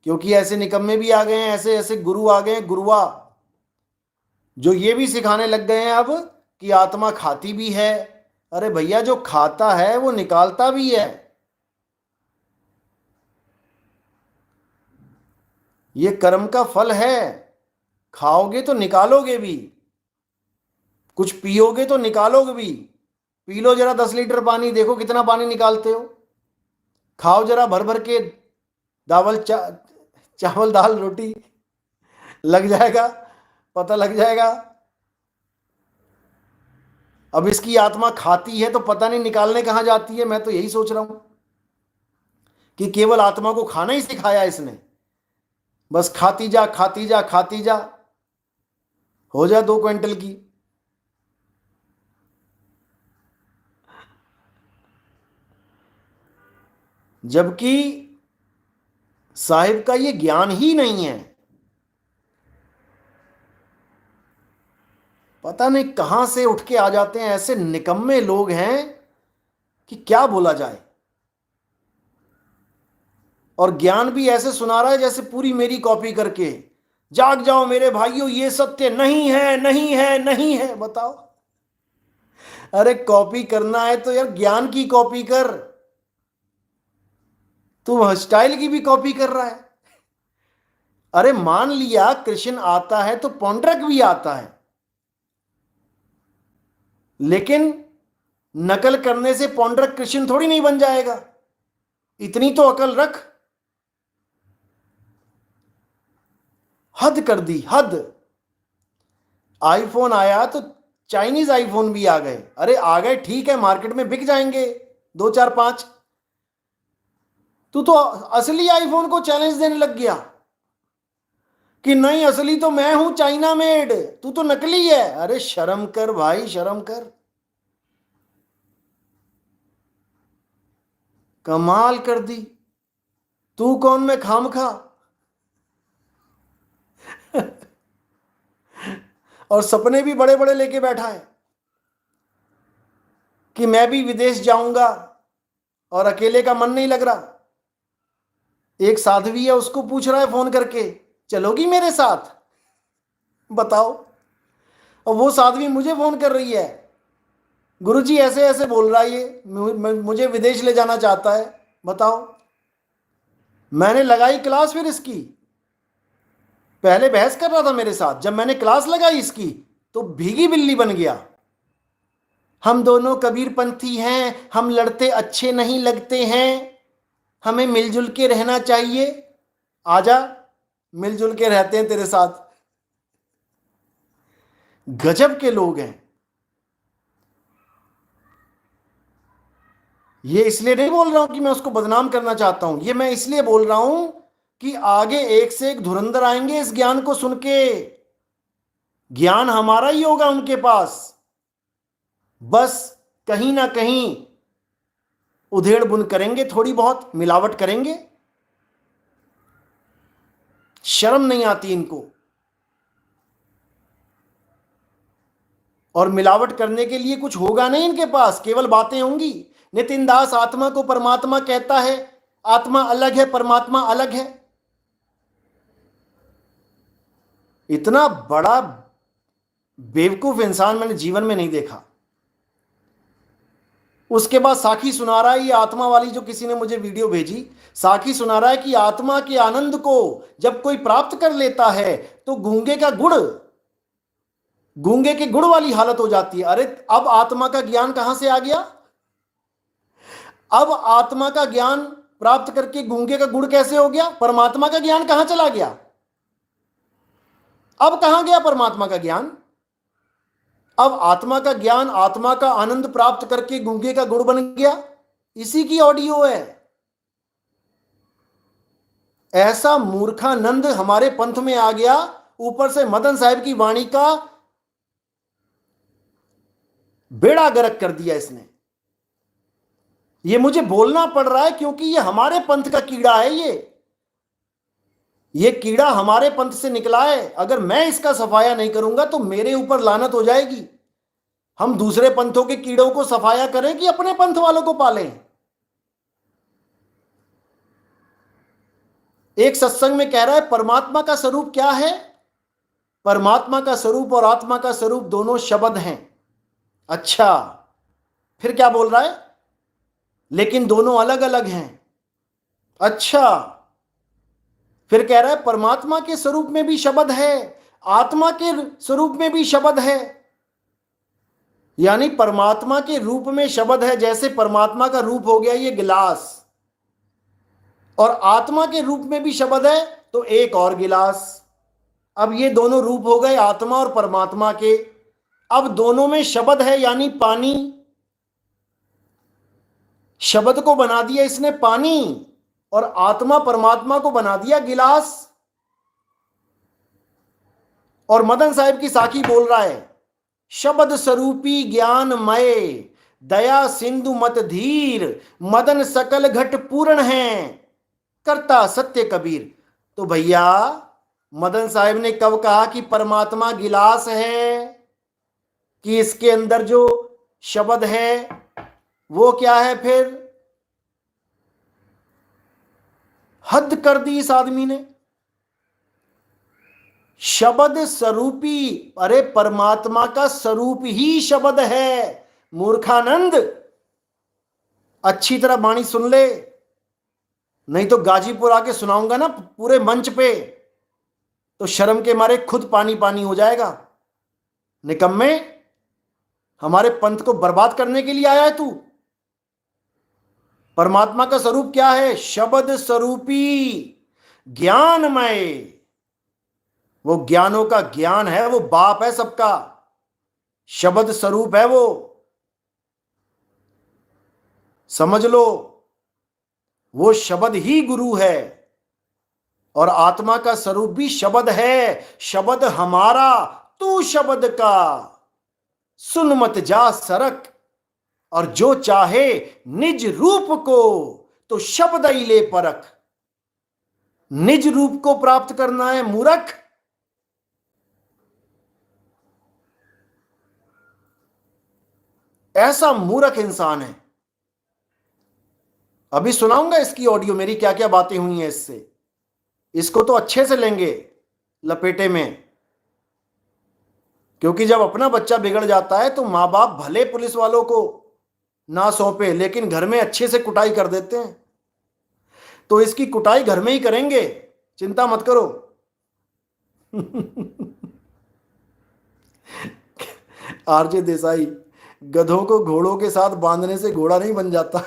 क्योंकि ऐसे निकम्मे भी आ गए हैं, ऐसे ऐसे गुरु आ गए हैं, गुरुआ, जो ये भी सिखाने लग गए हैं अब कि आत्मा खाती भी है। अरे भैया, जो खाता है वो निकालता भी है। ये कर्म का फल है। खाओगे तो निकालोगे भी, कुछ पियोगे तो निकालोगे भी। पी लो जरा 10 लीटर पानी, देखो कितना पानी निकालते हो। खाओ जरा भर भर के चावल दाल रोटी, लग जाएगा, पता लग जाएगा। अब इसकी आत्मा खाती है तो पता नहीं निकालने कहां जाती है। मैं तो यही सोच रहा हूं कि केवल आत्मा को खाना ही सिखाया इसने। बस खाती जा खाती जा खाती जा, हो जा 2 क्विंटल की। जबकि साहिब का ये ज्ञान ही नहीं है। पता नहीं कहां से उठ के आ जाते हैं, ऐसे निकम्मे लोग हैं कि क्या बोला जाए। और ज्ञान भी ऐसे सुना रहा है जैसे पूरी मेरी कॉपी करके, जाग जाओ मेरे भाइयों, ये सत्य नहीं है नहीं है नहीं है। बताओ, अरे कॉपी करना है तो यार ज्ञान की कॉपी कर, तू स्टाइल की भी कॉपी कर रहा है। अरे मान लिया कृष्ण आता है तो पौंड्रक भी आता है, लेकिन नकल करने से पौंड्रक कृष्ण थोड़ी नहीं बन जाएगा। इतनी तो अकल रख। हद कर दी, हद। आईफोन आया तो चाइनीज आईफोन भी आ गए। अरे आ गए ठीक है, मार्केट में बिक जाएंगे 2 4 5। तू तो असली आईफोन को चैलेंज देने लग गया कि नहीं असली तो मैं हूं, चाइना मेड, तू तो नकली है। अरे शर्म कर भाई, शर्म कर। कमाल कर दी। तू कौन, मैं खामखा। और सपने भी बड़े बड़े लेके बैठा है कि मैं भी विदेश जाऊंगा, और अकेले का मन नहीं लग रहा। एक साध्वी है, उसको पूछ रहा है फोन करके, चलोगी मेरे साथ? बताओ। और वो साध्वी मुझे फोन कर रही है, गुरुजी ऐसे ऐसे बोल रहा है ये, मुझे विदेश ले जाना चाहता है। बताओ। मैंने लगाई क्लास फिर इसकी। पहले बहस कर रहा था मेरे साथ, जब मैंने क्लास लगाई इसकी तो भीगी बिल्ली बन गया। हम दोनों कबीरपंथी हैं, हम लड़ते अच्छे नहीं लगते हैं, हमें मिलजुल के रहना चाहिए। आजा, मिलजुल के रहते हैं तेरे साथ। गजब के लोग हैं। ये इसलिए नहीं बोल रहा हूं कि मैं उसको बदनाम करना चाहता हूं, ये मैं इसलिए बोल रहा हूं कि आगे एक से एक धुरंधर आएंगे इस ज्ञान को सुन के। ज्ञान हमारा ही होगा उनके पास, बस कहीं ना कहीं उधेड़ बुन करेंगे, थोड़ी बहुत मिलावट करेंगे। शर्म नहीं आती इनको। और मिलावट करने के लिए कुछ होगा नहीं इनके पास, केवल बातें होंगी। नितिन दास आत्मा को परमात्मा कहता है, आत्मा अलग है परमात्मा अलग है। इतना बड़ा बेवकूफ इंसान मैंने जीवन में नहीं देखा। उसके बाद साखी सुना रहा है, ये आत्मा वाली जो किसी ने मुझे वीडियो भेजी, साखी सुना रहा है कि आत्मा के आनंद को जब कोई प्राप्त कर लेता है तो गूंगे का गुड़, गूंगे के गुड़ वाली हालत हो जाती है। अरे अब आत्मा का ज्ञान कहां से आ गया? अब आत्मा का ज्ञान प्राप्त करके गूंगे का गुड़ कैसे हो गया? परमात्मा का ज्ञान कहां चला गया? अब कहां गया परमात्मा का ज्ञान? अब आत्मा का ज्ञान, आत्मा का आनंद प्राप्त करके गूंगे का गुड़ बन गया। इसी की ऑडियो है। ऐसा मूर्खानंद हमारे पंथ में आ गया, ऊपर से मदन साहब की वाणी का बेड़ा गर्क कर दिया इसने। ये मुझे बोलना पड़ रहा है क्योंकि ये हमारे पंथ का कीड़ा है। ये कीड़ा हमारे पंथ से निकला है। अगर मैं इसका सफाया नहीं करूंगा तो मेरे ऊपर लानत हो जाएगी। हम दूसरे पंथों के कीड़ों को सफाया करें कि अपने पंथ वालों को पालें? एक सत्संग में कह रहा है परमात्मा का स्वरूप क्या है? परमात्मा का स्वरूप और आत्मा का स्वरूप दोनों शब्द हैं। अच्छा, फिर क्या बोल रहा है? लेकिन दोनों अलग अलग हैं। अच्छा, फिर कह रहा है परमात्मा के स्वरूप में भी शब्द है, आत्मा के स्वरूप में भी शब्द है। यानी परमात्मा के रूप में शब्द है, जैसे परमात्मा का रूप हो गया ये गिलास, और आत्मा के रूप में भी शब्द है तो एक और गिलास। अब ये दोनों रूप हो गए आत्मा और परमात्मा के। अब दोनों में शब्द है यानी पानी। शब्द को बना दिया इसने पानी, और आत्मा परमात्मा को बना दिया गिलास। और मदन साहिब की साखी बोल रहा है, शब्द स्वरूपी ज्ञानमय दया सिंधु मत धीर, मदन सकल घट पूर्ण है, करता सत्य कबीर। तो भैया मदन साहिब ने कब कहा कि परमात्मा गिलास है, कि इसके अंदर जो शब्द है वो क्या है? फिर हद कर दी इस आदमी ने। शब्द स्वरूपी, अरे परमात्मा का स्वरूप ही शब्द है मूर्खानंद। अच्छी तरह वाणी सुन ले, नहीं तो गाजीपुर आके सुनाऊंगा ना पूरे मंच पे, तो शर्म के मारे खुद पानी पानी हो जाएगा। निकम्मे, हमारे पंथ को बर्बाद करने के लिए आया है तू? परमात्मा का स्वरूप क्या है? शब्द स्वरूपी ज्ञानमय। वो ज्ञानों का ज्ञान है, वो बाप है सबका, शब्द स्वरूप है वो, समझ लो। वो शब्द ही गुरु है, और आत्मा का स्वरूप भी शब्द है। शब्द हमारा, तू शब्द का, सुन मत जा सरक, और जो चाहे निज रूप को, तो शब्द ही ले परख। निज रूप को प्राप्त करना है मूर्ख? ऐसा मूर्ख इंसान है। अभी सुनाऊंगा इसकी ऑडियो, मेरी क्या क्या बातें हुई हैं इससे। इसको तो अच्छे से लेंगे लपेटे में, क्योंकि जब अपना बच्चा बिगड़ जाता है तो माँ बाप भले पुलिस वालों को ना सौंपे, लेकिन घर में अच्छे से कुटाई कर देते हैं। तो इसकी कुटाई घर में ही करेंगे, चिंता मत करो। आरजे देसाई, गधों को घोड़ों के साथ बांधने से घोड़ा नहीं बन जाता।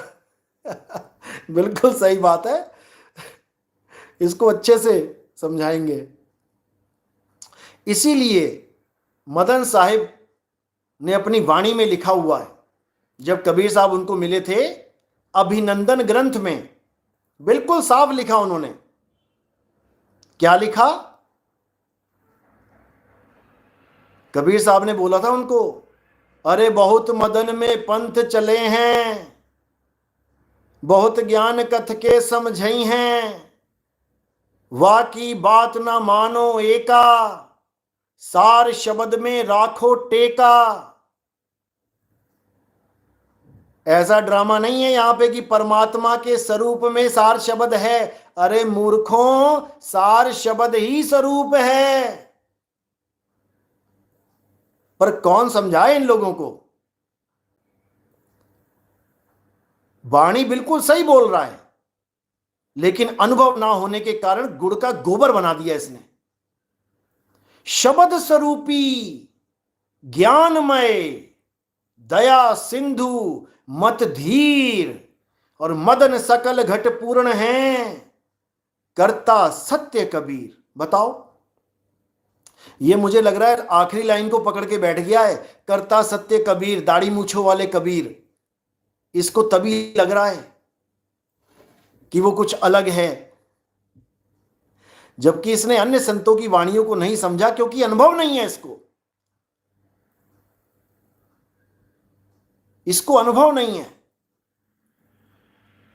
बिल्कुल सही बात है, इसको अच्छे से समझाएंगे। इसीलिए मदन साहिब ने अपनी वाणी में लिखा हुआ है, जब कबीर साहब उनको मिले थे अभिनंदन ग्रंथ में, बिल्कुल साफ लिखा उन्होंने। क्या लिखा? कबीर साहब ने बोला था उनको, अरे बहुत मदन में पंथ चले हैं, बहुत ज्ञान कथ के समझई हैं, वाकी बात ना मानो एका, सार शब्द में राखो टेका। ऐसा ड्रामा नहीं है यहां पे कि परमात्मा के स्वरूप में सार शब्द है। अरे मूर्खों, सार शब्द ही स्वरूप है। पर कौन समझाए इन लोगों को? वाणी बिल्कुल सही बोल रहा है, लेकिन अनुभव ना होने के कारण गुड़ का गोबर बना दिया इसने। शब्द स्वरूपी ज्ञानमय दया सिंधु मत धीर, और मदन सकल घट पूर्ण है, करता सत्य कबीर। बताओ, ये मुझे लग रहा है आखिरी लाइन को पकड़ के बैठ गया है, करता सत्य कबीर, दाढ़ी मूछों वाले कबीर। इसको तभी लग रहा है कि वो कुछ अलग है, जबकि इसने अन्य संतों की वाणियों को नहीं समझा, क्योंकि अनुभव नहीं है इसको। इसको अनुभव नहीं है,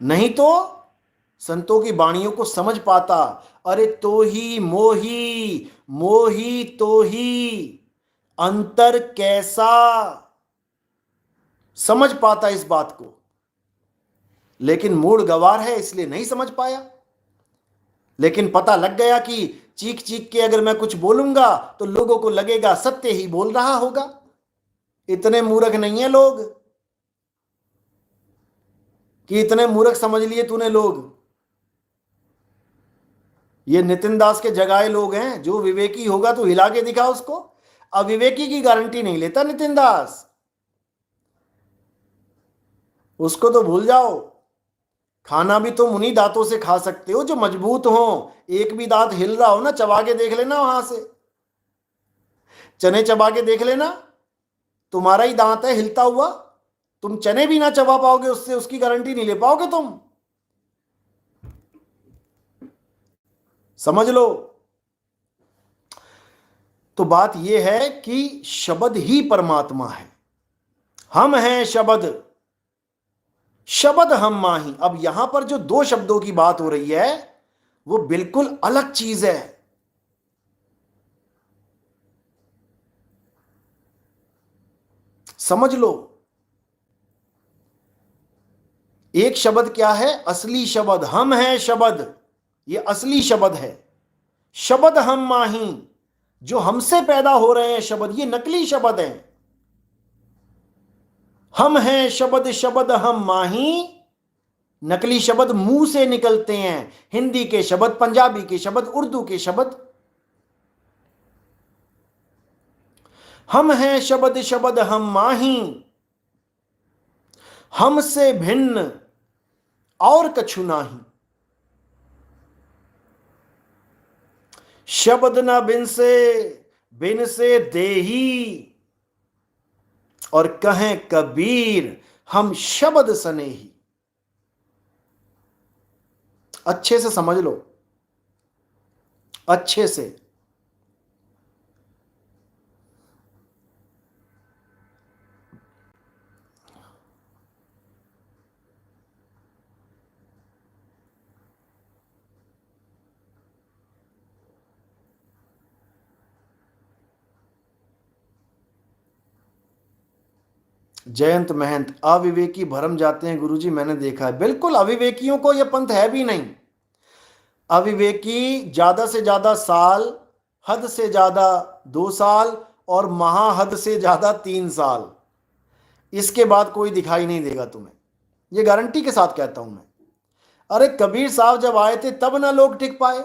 नहीं तो संतों की वाणियों को समझ पाता। अरे तो ही मोही, मोही तो ही अंतर कैसा, समझ पाता इस बात को। लेकिन मूड गवार है, इसलिए नहीं समझ पाया। लेकिन पता लग गया कि चीख चीख के अगर मैं कुछ बोलूंगा तो लोगों को लगेगा सत्य ही बोल रहा होगा। इतने मूर्ख नहीं है लोग कि इतने मूर्ख समझ लिए तूने लोग। ये नितिन दास के जगाए लोग हैं। जो विवेकी होगा तो हिला के दिखा उसको। अविवेकी की गारंटी नहीं लेता नितिन दास, उसको तो भूल जाओ। खाना भी तुम उन्हीं दांतों से खा सकते हो जो मजबूत हो। एक भी दांत हिल रहा हो ना, चबा के देख लेना वहां से, चने चबा के देख लेना, तुम्हारा ही दांत है हिलता हुआ। तुम चने भी ना चबा पाओगे उससे, उसकी गारंटी नहीं ले पाओगे तुम, समझ लो। तो बात यह है कि शब्द ही परमात्मा है। हम हैं शब्द, शब्द हम माही। अब यहां पर जो दो शब्दों की बात हो रही है वो बिल्कुल अलग चीज है। समझ लो, एक शब्द क्या है? असली शब्द। हम हैं शब्द, ये असली शब्द है। शब्द हम माही, जो हमसे पैदा हो रहे हैं शब्द, ये नकली शब्द हैं। हम हैं शब्द, शब्द हम माही। नकली शब्द मुंह से निकलते हैं, हिंदी के शब्द, पंजाबी के शब्द, उर्दू के शब्द। हम हैं शब्द, शब्द हम माही, हमसे भिन्न और कछु नाही। शब्द न बिन से देही, और कहें कबीर हम शब्द सनेही। अच्छे से समझ लो, अच्छे से। जयंत महंत, अविवेकी भरम जाते हैं गुरुजी, मैंने देखा है। बिल्कुल, अविवेकियों को यह पंथ है भी नहीं। अविवेकी ज्यादा से ज्यादा साल, हद से ज्यादा 2 साल, और महाहद से ज्यादा 3 साल। इसके बाद कोई दिखाई नहीं देगा तुम्हें, ये गारंटी के साथ कहता हूं मैं। अरे कबीर साहब जब आए थे तब ना लोग टिक पाए।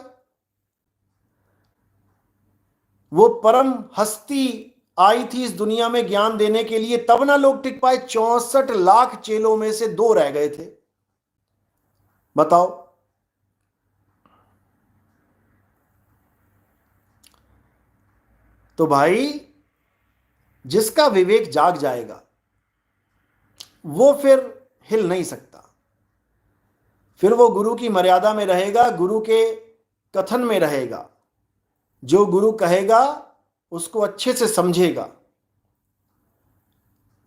वो परम हस्ती आई थी इस दुनिया में ज्ञान देने के लिए, तब ना लोग टिक पाए। 64 लाख चेलों में से 2 रह गए थे। बताओ। तो भाई, जिसका विवेक जाग जाएगा वो फिर हिल नहीं सकता। फिर वो गुरु की मर्यादा में रहेगा, गुरु के कथन में रहेगा। जो गुरु कहेगा उसको अच्छे से समझेगा,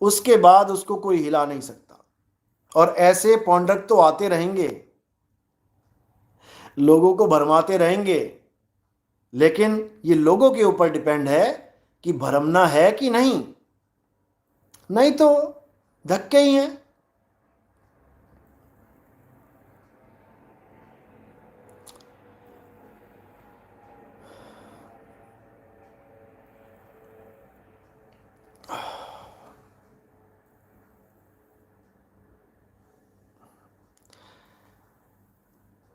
उसके बाद उसको कोई हिला नहीं सकता। और ऐसे पौंडक तो आते रहेंगे, लोगों को भरमाते रहेंगे, लेकिन ये लोगों के ऊपर डिपेंड है कि भरमना है कि नहीं। नहीं तो धक्के ही हैं।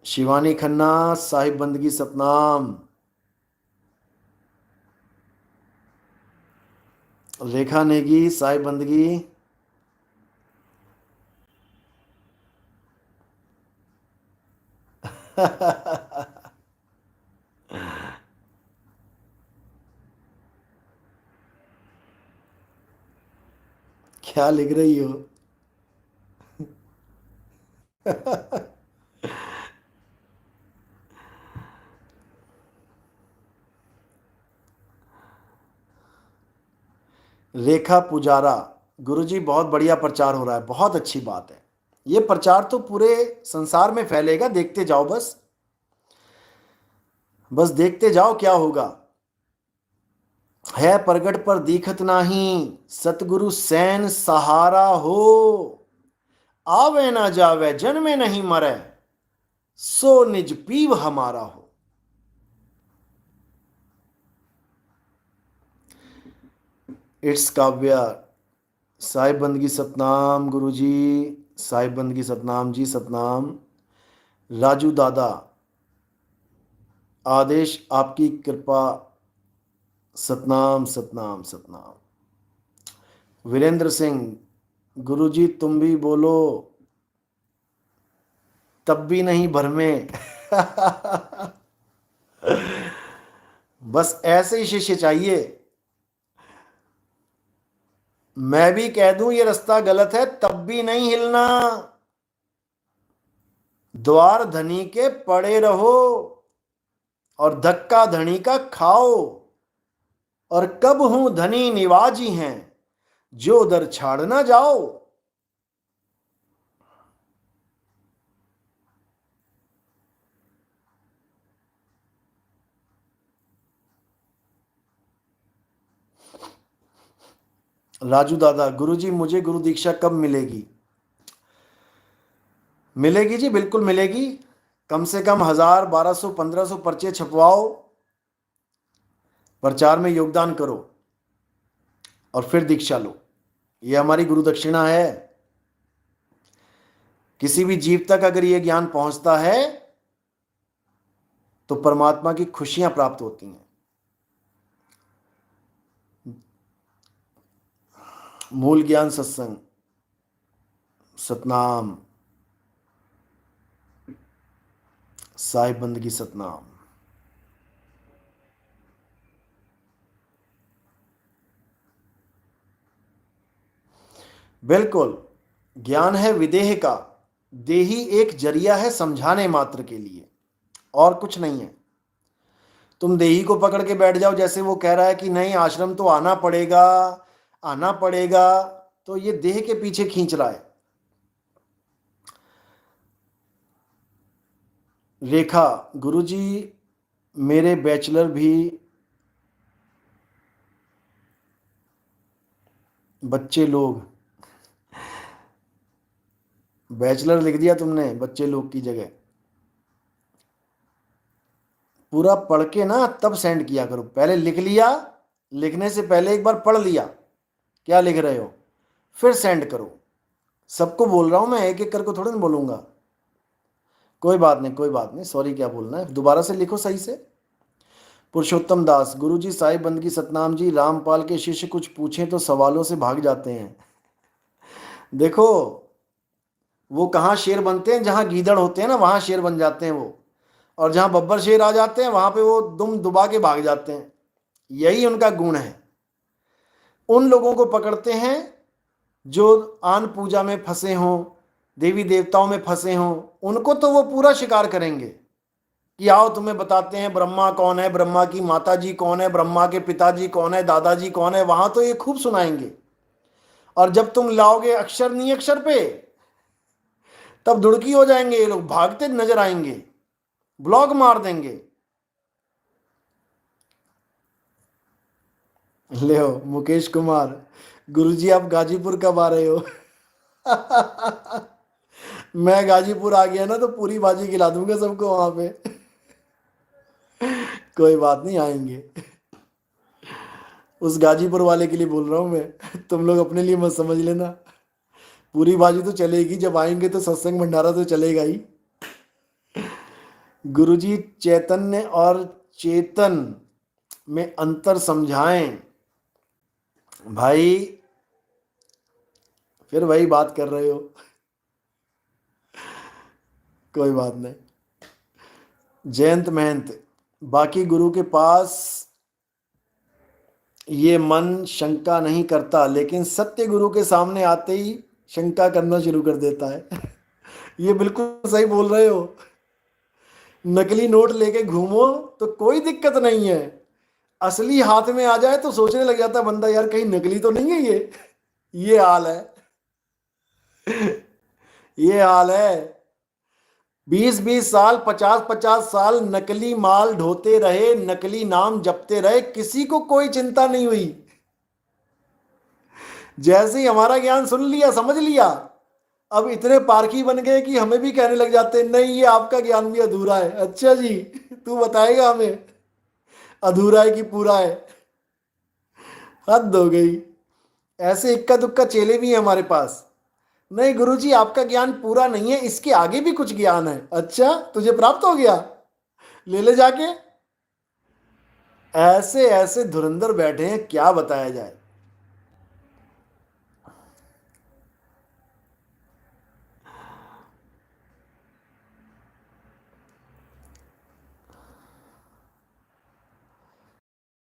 शिवानी खन्ना, साहिब बंदगी सतनाम। रेखा नेगी, साहिब बंदगी। क्या लिख रही हो? रेखा पुजारा, गुरुजी बहुत बढ़िया प्रचार हो रहा है, बहुत अच्छी बात है। ये प्रचार तो पूरे संसार में फैलेगा, देखते जाओ बस। बस देखते जाओ क्या होगा। है प्रगट पर दीखत नाही, सतगुरु सैन सहारा हो। आवे ना जावे जन्मे नहीं मरे, सो निज पीव हमारा हो। इट्स काव्या, साहिब बंदगी सतनाम गुरुजी, साहिब बंदगी सतनाम जी, सतनाम। राजू दादा, आदेश आपकी कृपा, सतनाम सतनाम सतनाम। वीरेंद्र सिंह, गुरुजी तुम भी बोलो, तब भी नहीं भरमे। बस ऐसे ही शिष्य चाहिए। मैं भी कह दूं ये रास्ता गलत है, तब भी नहीं हिलना। द्वार धनी के पड़े रहो और धक्का धनी का खाओ। और कब हूं धनी निवाजी हैं, जो दर छाड़ ना जाओ। राजू दादा, गुरुजी मुझे गुरु दीक्षा कब मिलेगी? मिलेगी जी, बिल्कुल मिलेगी। कम से कम 1000, 1200, 1500 पर्चे छपवाओ, प्रचार में योगदान करो और फिर दीक्षा लो। ये हमारी गुरु दक्षिणा है। किसी भी जीव तक अगर ये ज्ञान पहुंचता है तो परमात्मा की खुशियां प्राप्त होती हैं। मूल ज्ञान सत्संग, सतनाम, साहिब बंदगी सतनाम। बिल्कुल, ज्ञान है विदेह का, देही एक जरिया है समझाने मात्र के लिए, और कुछ नहीं है। तुम देही को पकड़ के बैठ जाओ, जैसे वो कह रहा है कि नहीं आश्रम तो आना पड़ेगा, आना पड़ेगा, तो ये देह के पीछे खींच रहा है। रेखा, गुरुजी मेरे बैचलर भी बच्चे लोग, बैचलर लिख दिया तुमने बच्चे लोग की जगह। पूरा पढ़ के ना तब सेंड किया करो, पहले लिख लिया, लिखने से पहले एक बार पढ़ लिया क्या लिख रहे हो, फिर सेंड करो। सबको बोल रहा हूं मैं, एक एक करके थोड़ी ना बोलूंगा। कोई बात नहीं, कोई बात नहीं, सॉरी क्या बोलना है, दोबारा से लिखो सही से। पुरुषोत्तम दास, गुरुजी साहिब बंदगी सतनाम जी, रामपाल के शिष्य कुछ पूछें तो सवालों से भाग जाते हैं। देखो, वो कहाँ शेर बनते हैं, जहां गीदड़ होते हैं ना वहां शेर बन जाते हैं वो, और जहां बब्बर शेर आ जाते हैं वहां पे वो दुम दुबा के भाग जाते हैं। यही उनका गुण है। उन लोगों को पकड़ते हैं जो आन पूजा में फंसे हों, देवी देवताओं में फंसे हों, उनको तो वो पूरा शिकार करेंगे कि आओ तुम्हें बताते हैं ब्रह्मा कौन है, ब्रह्मा की माता जी कौन है, ब्रह्मा के पिताजी कौन है, दादाजी कौन है, वहां तो ये खूब सुनाएंगे। और जब तुम लाओगे अक्षर नहीं अक्षर पे, तब धुड़की हो जाएंगे ये लोग, भागते नजर आएंगे, ब्लॉक मार देंगे। ले मुकेश कुमार, गुरुजी आप गाजीपुर कब आ रहे हो? मैं गाजीपुर आ गया ना तो पूरी बाजी खिला दूंगा सबको वहां पे। कोई बात नहीं, आएंगे। उस गाजीपुर वाले के लिए बोल रहा हूं मैं, तुम लोग अपने लिए मत समझ लेना। पूरी बाजी तो चलेगी, जब आएंगे तो सत्संग भंडारा तो चलेगा ही। गुरुजी चैतन्य और चेतन में अंतर समझाएं। भाई फिर वही बात कर रहे हो। कोई बात नहीं। जयंत महंत, बाकी गुरु के पास ये मन शंका नहीं करता, लेकिन सत्य गुरु के सामने आते ही शंका करना शुरू कर देता है। ये बिल्कुल सही बोल रहे हो। नकली नोट लेके घूमो तो कोई दिक्कत नहीं है, असली हाथ में आ जाए तो सोचने लग जाता है बंदा, यार कहीं नकली तो नहीं है ये। ये हाल है। ये हाल है। 20-20 साल, 50-50 साल नकली माल ढोते रहे, नकली नाम जपते रहे, किसी को कोई चिंता नहीं हुई। जैसे ही हमारा ज्ञान सुन लिया, समझ लिया, अब इतने पारखी बन गए कि हमें भी कहने लग जाते हैं नहीं ये आपका ज्ञान भी अधूरा है। अच्छा जी, तू बताएगा हमें अधूरा है कि पूरा है? हद हो गई। ऐसे इक्का दुक्का चेले भी हैं हमारे पास। नहीं गुरुजी आपका ज्ञान पूरा नहीं है, इसके आगे भी कुछ ज्ञान है। अच्छा तुझे प्राप्त हो गया, ले ले जाके। ऐसे ऐसे धुरंधर बैठे हैं, क्या बताया जाए।